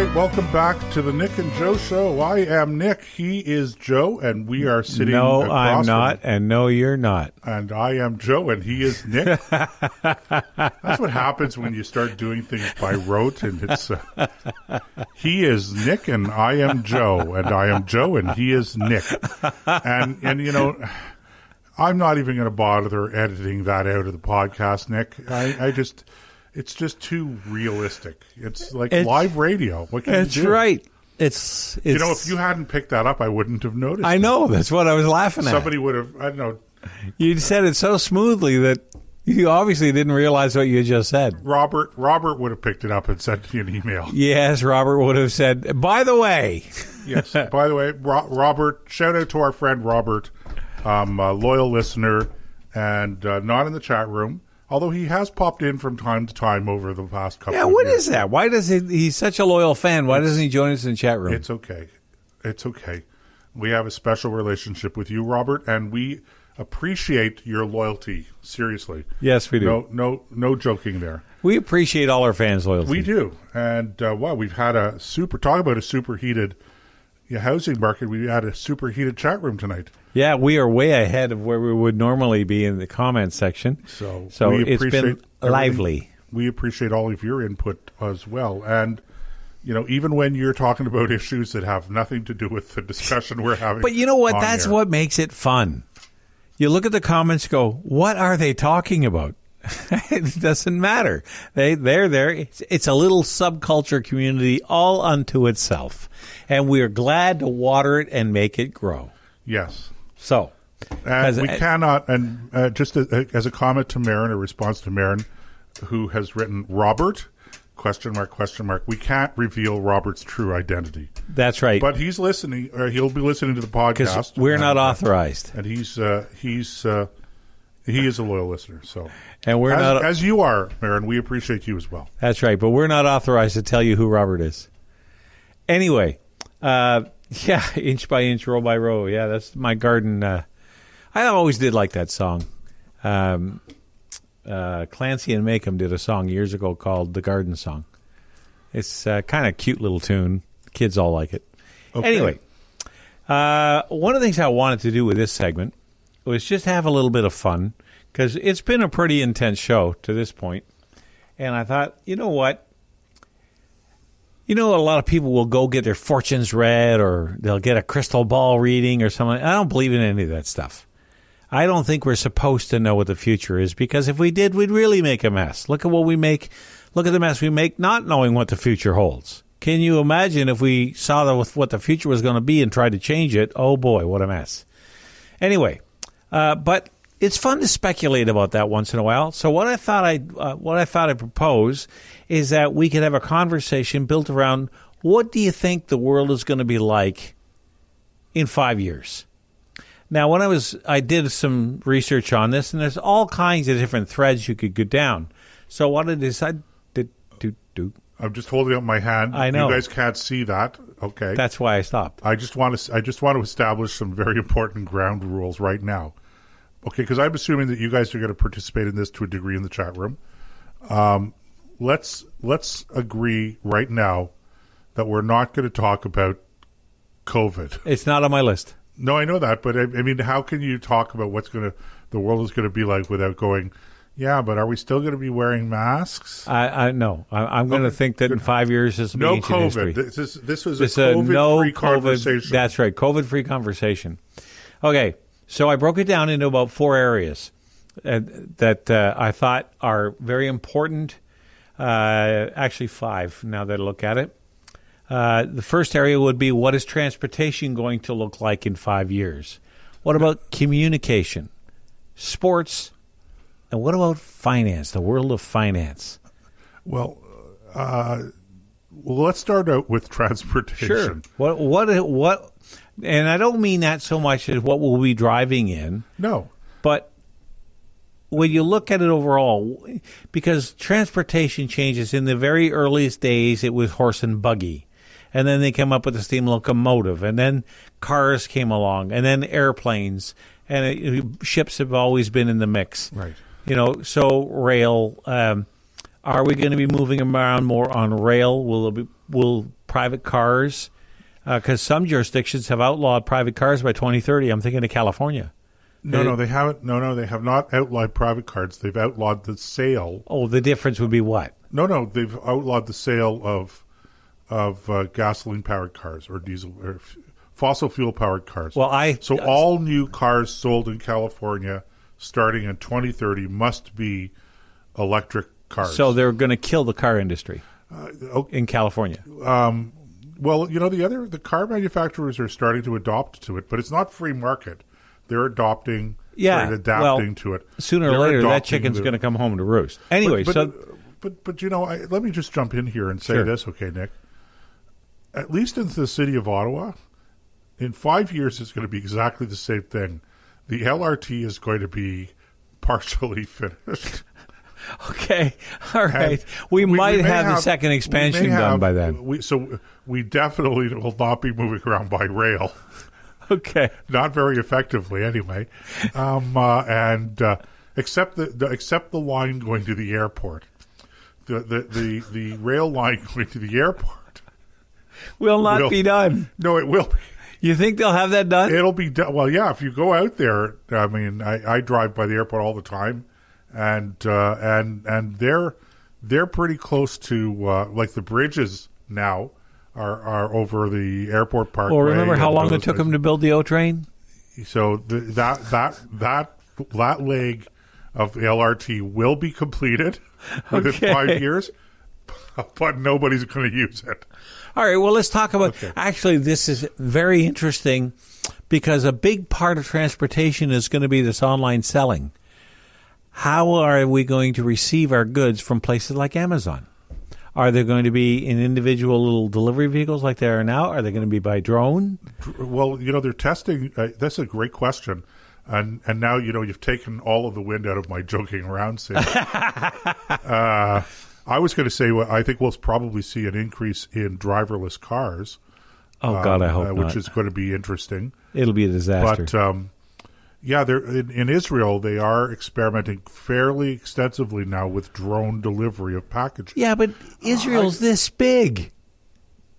right, welcome back to the Nick and Joe Show. I am Nick, he is Joe, and we are sitting No, across I'm not, from, and no, you're not. and I am Joe, and he is Nick. That's what happens when you start doing things by rote, and it's he is Nick, and I am Joe, and I am Joe, and he is Nick. And you know, I'm not even going to bother editing that out of the podcast, Nick. I just... It's just too realistic. It's like live radio. What can you do? That's right. It's you know, if you hadn't picked that up, I wouldn't have noticed. I know. That's what I was laughing at. Somebody would have. I don't know. You said it so smoothly that you obviously didn't realize what you just said. Robert would have picked it up and sent you an email. Yes, Robert would have said, by the way. Yes. By the way, Robert, shout out to our friend Robert, a loyal listener, and not in the chat room. Although he has popped in from time to time over the past couple of years. Yeah, what is that? Why does he's such a loyal fan. Why doesn't he join us in the chat room? It's okay. It's okay. We have a special relationship with you, Robert, and we appreciate your loyalty. Seriously. Yes, we do. No joking there. We appreciate all our fans' loyalty. We do. And, we've had talk about a superheated housing market. We had a superheated chat room tonight. Yeah, we are way ahead of where we would normally be in the comments section. So it's been lively. We appreciate all of your input as well. And, you know, even when you're talking about issues that have nothing to do with the discussion we're having. But you know what? That's air. What makes it fun. You look at the comments, go, what are they talking about? It doesn't matter. They're there. It's a little subculture community all unto itself. And we're glad to water it and make it grow. Yes. So. And we cannot, and just as a comment to Marin, a response to Marin, who has written, Robert, ? We can't reveal Robert's true identity. That's right. But he's listening, or he'll be listening to the podcast. We're not authorized. And he is a loyal listener. So, and we're not, as you are, Marin, we appreciate you as well. That's right. But we're not authorized to tell you who Robert is. Anyway, inch by inch, row by row. Yeah, that's my garden. I always did like that song. Clancy and Macomb did a song years ago called The Garden Song. It's kind of cute little tune. Kids all like it. Okay. Anyway, one of the things I wanted to do with this segment was just have a little bit of fun, because it's been a pretty intense show to this point. And I thought, you know what? You know, a lot of people will go get their fortunes read, or they'll get a crystal ball reading or something. I don't believe in any of that stuff. I don't think we're supposed to know what the future is, because if we did, we'd really make a mess. Look at what we make. Look at the mess we make not knowing what the future holds. Can you imagine if we saw what the future was going to be and tried to change it? Oh, boy, what a mess. Anyway, but it's fun to speculate about that once in a while. So what I thought I'd propose is that we could have a conversation built around, what do you think the world is going to be like in 5 years? Now, I did some research on this, and there's all kinds of different threads you could go down. So what I decided to do... I'm just holding up my hand. I know. You guys can't see that. Okay. That's why I stopped. I just want to establish some very important ground rules right now. Okay, because I'm assuming that you guys are going to participate in this to a degree in the chat room. Let's agree right now that we're not going to talk about COVID. It's not on my list. No, I know that, but I mean, how can you talk about the world is going to be like without going, yeah, but are we still going to be wearing masks? I know. I'm going to think that in 5 years this will be ancient COVID. history. This was a COVID-free conversation. That's right, COVID-free conversation. Okay, so I broke it down into about 4 areas that I thought are very important. Actually 5, now that I look at it. The first area would be, what is transportation going to look like in 5 years? What about communication, sports, and what about finance, the world of finance? Well, let's start out with transportation. Sure. What? And I don't mean that so much as what we'll be driving in. No. But when you look at it overall, because transportation changes, in the very earliest days, it was horse and buggy. And then they came up with the steam locomotive, and then cars came along, and then airplanes, and ships have always been in the mix. Right. You know, so rail. Are we going to be moving around more on rail? Will private cars, because some jurisdictions have outlawed private cars by 2030. I'm thinking of California. No, they haven't. No, they have not outlawed private cars. They've outlawed the sale. Oh, the difference would be what? No, they've outlawed the sale of gasoline-powered cars or diesel or fossil fuel-powered cars. Well, all new cars sold in California starting in 2030 must be electric cars. So they're going to kill the car industry in California. Well, the car manufacturers are starting to adopt to it, but it's not free market. They're adapting to it. Sooner or later, that chicken's going to come home to roost. Anyway, but let me just jump in here and say this, okay, Nick? At least in the city of Ottawa, in 5 years, it's going to be exactly the same thing. The LRT is going to be partially finished. Okay, all right. We might have the second expansion done by then. We definitely will not be moving around by rail. Okay, not very effectively, anyway. Except the line going to the airport, the rail line going to the airport will not be done. No, it will be. You think they'll have that done? It'll be done. Well, yeah. If you go out there, I mean, I drive by the airport all the time, and they're pretty close to like the bridges now. Are over the airport parkway. Well, remember how long it took them to build the O train? So that leg of the LRT will be completed within 5 years, but nobody's going to use it. All right. Well, let's talk about. Okay. Actually, this is very interesting because a big part of transportation is going to be this online selling. How are we going to receive our goods from places like Amazon? Are they going to be in individual little delivery vehicles like they are now? Are they going to be by drone? Well, they're testing. That's a great question. And now, you've taken all of the wind out of my joking around scene. I was going to say, I think we'll probably see an increase in driverless cars. Oh, God, I hope not. Which is going to be interesting. It'll be a disaster. But, yeah, in Israel, they are experimenting fairly extensively now with drone delivery of packages. Yeah, but Israel's this big.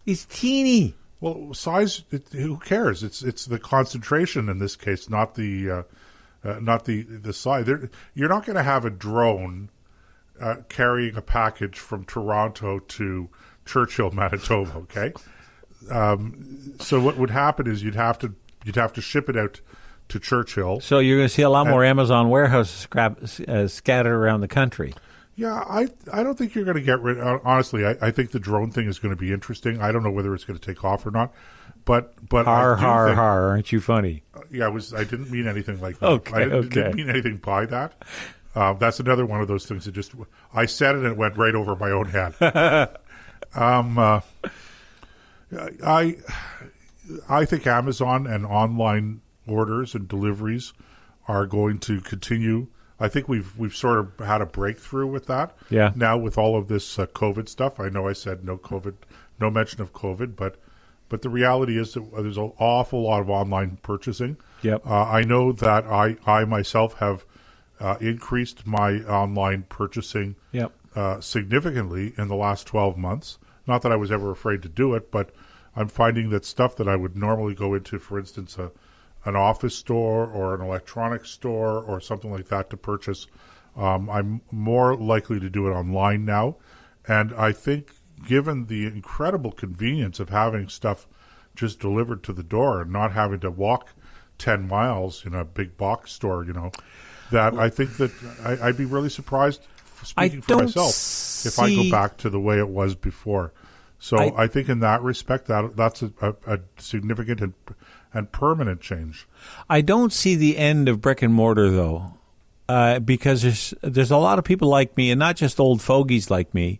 It's teeny. Well, size. Who cares? It's the concentration in this case, not the size. You're not going to have a drone carrying a package from Toronto to Churchill, Manitoba. Okay. So what would happen is you'd have to ship it out to Churchill. So you're going to see a lot more Amazon warehouses scattered around the country. Yeah, I don't think you're going to get rid. Honestly, I think the drone thing is going to be interesting. I don't know whether it's going to take off or not. But har, aren't you funny? Yeah, I didn't mean anything like that. Okay, I didn't mean anything by that. That's another one of those things that I said it and it went right over my own head. I think Amazon and online orders and deliveries are going to continue. I think we've sort of had a breakthrough with that. Yeah. Now with all of this COVID stuff, I know I said no mention of COVID, but the reality is that there's an awful lot of online purchasing. Yep. I know that I myself have increased my online purchasing significantly in the last 12 months. Not that I was ever afraid to do it, but I'm finding that stuff that I would normally go into, for instance, an office store or an electronics store or something like that to purchase, I'm more likely to do it online now. And I think given the incredible convenience of having stuff just delivered to the door and not having to walk 10 miles in a big box store, that I think that I'd be really surprised, speaking for myself, if I go back to the way it was before. So I think in that respect, that's a significant and permanent change. I don't see the end of brick and mortar, though, because there's a lot of people like me, and not just old fogies like me,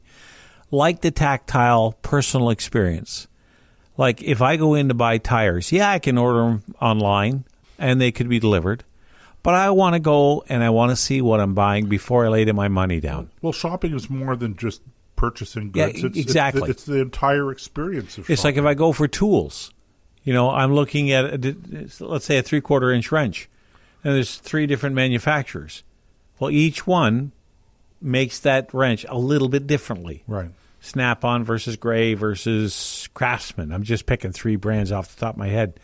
like the tactile personal experience. Like if I go in to buy tires, I can order them online, and they could be delivered. But I want to go and I want to see what I'm buying before I lay my money down. Well, shopping is more than just purchasing goods. Yeah, exactly. It's the entire experience of shopping. It's like if I go for tools. I'm looking at, let's say, a 3/4-inch wrench, and there's 3 different manufacturers. Well, each one makes that wrench a little bit differently. Right. Snap-on versus Gray versus Craftsman. I'm just picking 3 brands off the top of my head.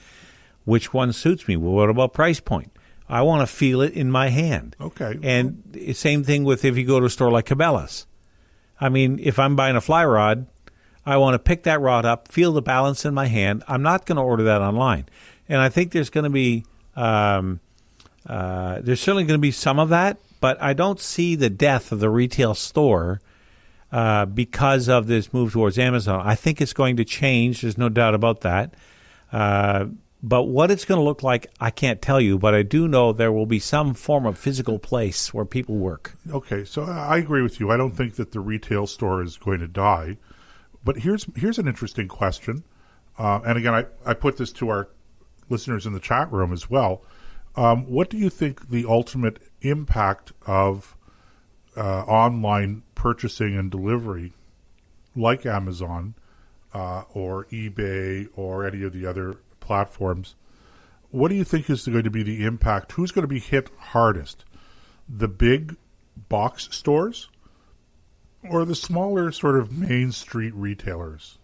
Which one suits me? Well, what about price point? I want to feel it in my hand. Okay. And same thing with if you go to a store like Cabela's. I mean, if I'm buying a fly rod, I want to pick that rod up, feel the balance in my hand. I'm not going to order that online. And I think there's going to be there's certainly going to be some of that, but I don't see the death of the retail store because of this move towards Amazon. I think it's going to change. There's no doubt about that. But what it's going to look like, I can't tell you, but I do know there will be some form of physical place where people work. Okay, so I agree with you. I don't think that the retail store is going to die. But here's an interesting question. And again, I put this to our listeners in the chat room as well. What do you think the ultimate impact of online purchasing and delivery, like Amazon or eBay or any of the other platforms, what do you think is going to be the impact? Who's going to be hit hardest? The big box stores or the smaller sort of main street retailers?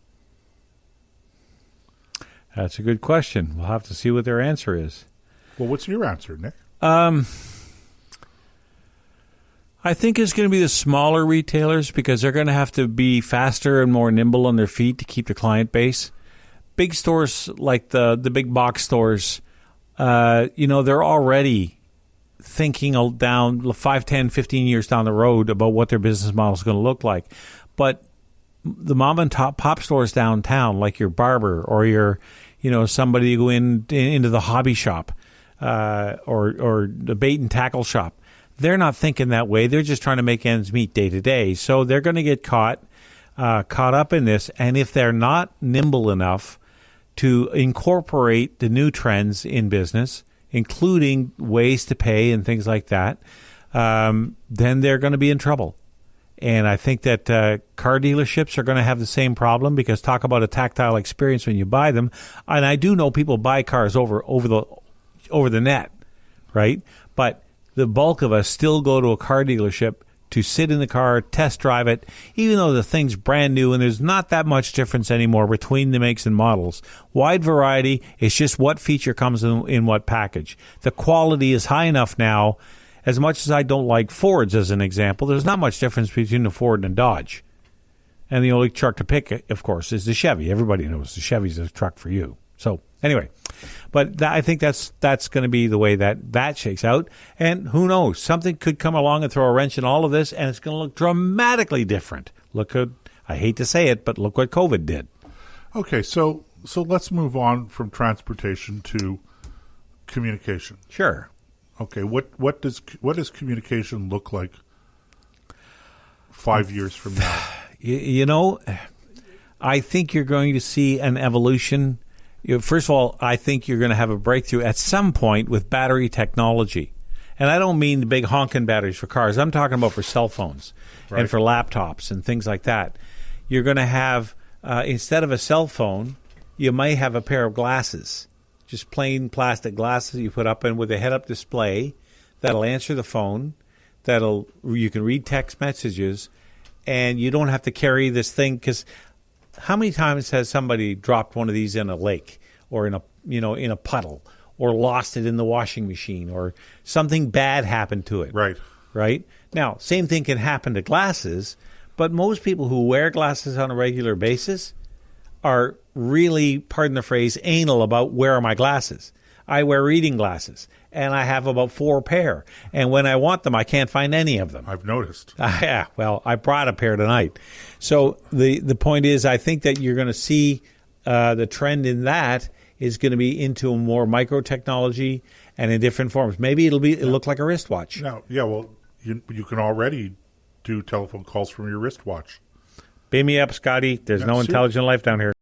That's a good question. We'll have to see what their answer is. Well, what's your answer, Nick? I think it's going to be the smaller retailers because they're going to have to be faster and more nimble on their feet to keep the client base. Big stores like the big box stores, they're already thinking down 5, 10, 15 years down the road about what their business model is going to look like. But the mom and pop stores downtown, like your barber or your, somebody you go into the hobby shop or the bait and tackle shop, they're not thinking that way. They're just trying to make ends meet day to day. So they're going to get caught up in this. And if they're not nimble enough to incorporate the new trends in business, including ways to pay and things like that, then they're going to be in trouble. And I think that car dealerships are going to have the same problem because talk about a tactile experience when you buy them. And I do know people buy cars over the net, right? But the bulk of us still go to a car dealership to sit in the car, test drive it, even though the thing's brand new and there's not that much difference anymore between the makes and models. Wide variety. It's just what feature comes in what package. The quality is high enough now. As much as I don't like Fords as an example, there's not much difference between a Ford and a Dodge. And the only truck to pick, of course, is the Chevy. Everybody knows the Chevy's a truck for you. So anyway, but I think that's going to be the way that shakes out. And who knows? Something could come along and throw a wrench in all of this, and it's going to look dramatically different. I hate to say it, but look what COVID did. Okay, so let's move on from transportation to communication. Sure. Okay, what does communication look like 5 years from now? I think you're going to see an evolution. First of all, I think you're going to have a breakthrough at some point with battery technology. And I don't mean the big honking batteries for cars. I'm talking about for cell phones and for laptops and things like that. You're going to have, instead of a cell phone, you might have a pair of glasses. Just plain plastic glasses you put up and with a head-up display that'll answer the phone, you can read text messages, and you don't have to carry this thing. Because how many times has somebody dropped one of these in a lake or in a puddle or lost it in the washing machine or something bad happened to it? Right? Now, same thing can happen to glasses, but most people who wear glasses on a regular basis are really, pardon the phrase, anal about where are my glasses. I wear reading glasses, and I have about 4 pair. And when I want them, I can't find any of them. I've noticed. Yeah, well, I brought a pair tonight. So the point is, I think that you're going to see the trend in that is going to be into more micro technology and in different forms. Maybe it'll look like a wristwatch. Now, well, you can already do telephone calls from your wristwatch. Beam me up, Scotty. There's no intelligent life down here.